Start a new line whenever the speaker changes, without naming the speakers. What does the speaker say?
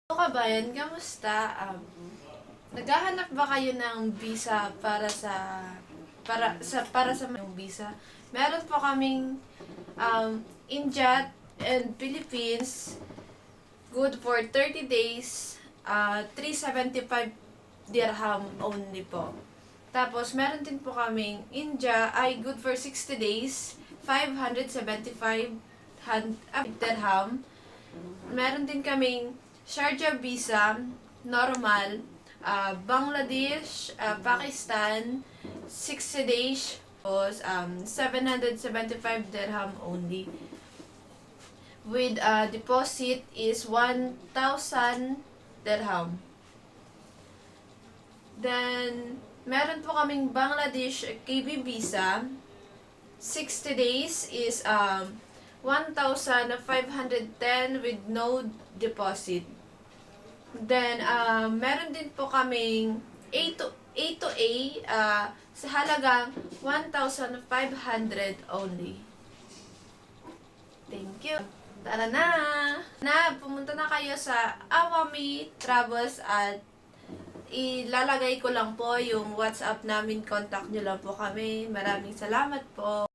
Kabayan, kamusta? Naghahanap ba kayo ng visa para sa yung visa? Meron po kaming India and Philippines, good for 30 days, 375 dirham only po. Tapos meron din po kaming India ay good for 60 days, 575 dirham. Meron din kaming Sharjah visa, normal, Bangladesh, Pakistan, 60 days, 775 dirham only. With deposit is 1,000 dirham. Then, meron po kaming Bangladesh KB visa, 60 days is 1,510 with no deposit. Then, meron din po kaming A to A sa halagang 1,500 only. Thank you. Tara na! Pumunta na kayo sa Awami Travels at ilalagay ko lang po yung WhatsApp namin. Contact nyo lang po kami. Maraming salamat po.